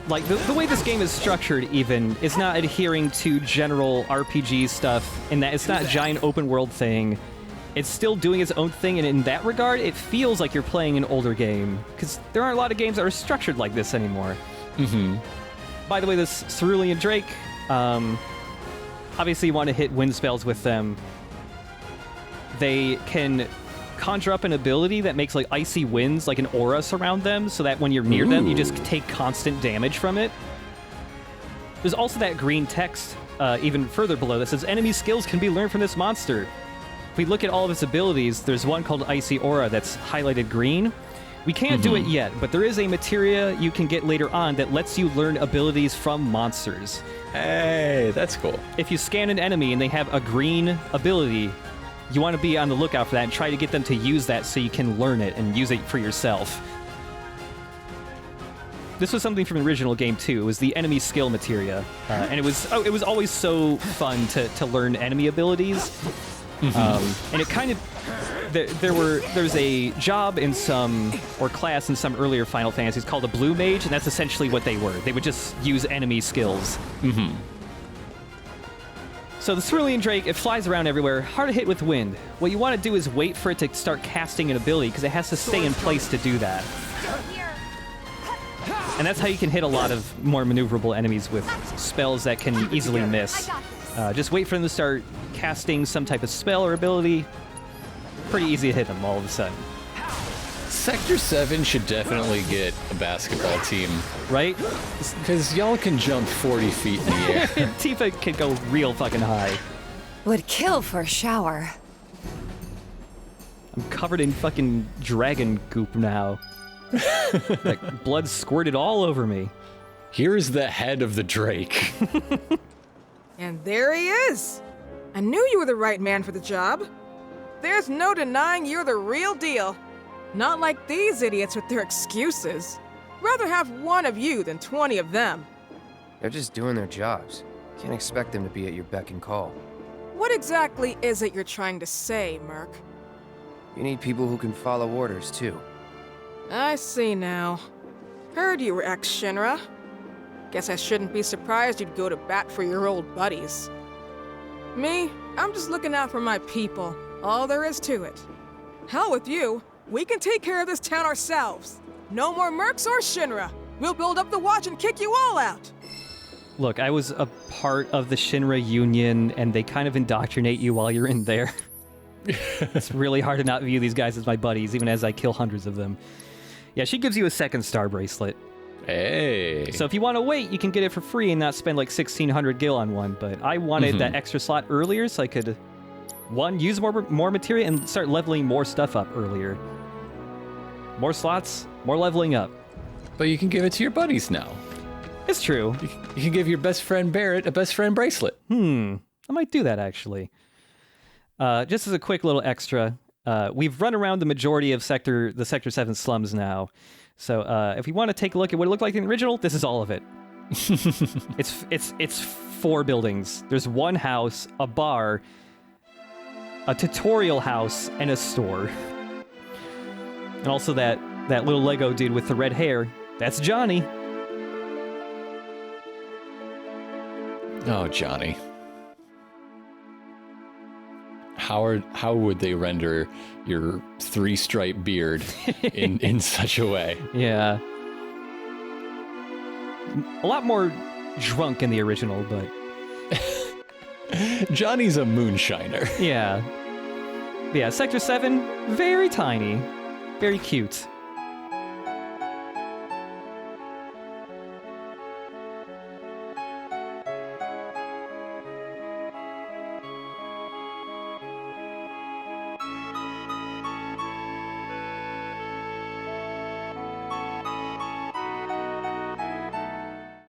Like, the way this game is structured, even, is not adhering to general RPG stuff, in that it's not a giant open-world thing. It's still doing its own thing, and in that regard, it feels like you're playing an older game, because there aren't a lot of games that are structured like this anymore. by the way, this Cerulean Drake, obviously you want to hit wind spells with them. They can conjure up an ability that makes like icy winds, like an aura surround them, so that when you're near them, you just take constant damage from it. There's also that green text even further below that says enemy skills can be learned from this monster. If we look at all of its abilities, there's one called Icy Aura that's highlighted green. We can't do it yet, but there is a materia you can get later on that lets you learn abilities from monsters. Hey, that's cool. If you scan an enemy and they have a green ability, you want to be on the lookout for that and try to get them to use that so you can learn it and use it for yourself. This was something from the original game too. It was the enemy skill materia, and it was always so fun to learn enemy abilities. And it kind of there's a job in some or class in some earlier Final Fantasies called a blue mage, and that's essentially what they were. They would just use enemy skills. So the Cerulean Drake, it flies around everywhere, hard to hit with wind. What you want to do is wait for it to start casting an ability, because it has to stay in place to do that. And that's how you can hit a lot of more maneuverable enemies with spells that can easily miss. Just wait for them to start casting some type of spell or ability. Pretty easy to hit them all of a sudden. Sector 7 should definitely get a basketball team. Right? Because y'all can jump 40 feet in the air. Tifa can go real fucking high. Would kill for a shower. I'm covered in fucking dragon goop now. Like, blood squirted all over me. Here is the head of the Drake. And there he is! I knew you were the right man for the job. There's no denying you're the real deal. Not like these idiots with their excuses. Rather have one of you than 20 of them. They're just doing their jobs. Can't expect them to be at your beck and call. What exactly is it you're trying to say, Merc? You need people who can follow orders, too. I see now. Heard you were ex-Shinra. Guess I shouldn't be surprised you'd go to bat for your old buddies. Me, I'm just looking out for my people. All there is to it. Hell with you. We can take care of this town ourselves. No more mercs or Shinra. We'll build up the watch and kick you all out. Look, I was a part of the Shinra Union, and they kind of indoctrinate you while you're in there. It's really hard to not view these guys as my buddies, even as I kill hundreds of them. Yeah, she gives you a second star bracelet. Hey. So if you want to wait, you can get it for free and not spend like 1,600 gil on one, but I wanted that extra slot earlier so I could, one, use more materia and start leveling more stuff up earlier. More slots, more leveling up. But you can give it to your buddies now. It's true. You can give your best friend Barrett a best friend bracelet. I might do that, actually. Just as a quick little extra, we've run around the majority of the Sector 7 slums now. So if we want to take a look at what it looked like in the original, this is all of it. It's 4 buildings. There's one house, a bar, a tutorial house, and a store. And also that little Lego dude with the red hair. That's Johnny. Oh, Johnny. How would they render your 3-stripe beard in such a way? Yeah. A lot more drunk in the original, but... Johnny's a moonshiner. Yeah. Yeah, Sector 7, very tiny. Very cute.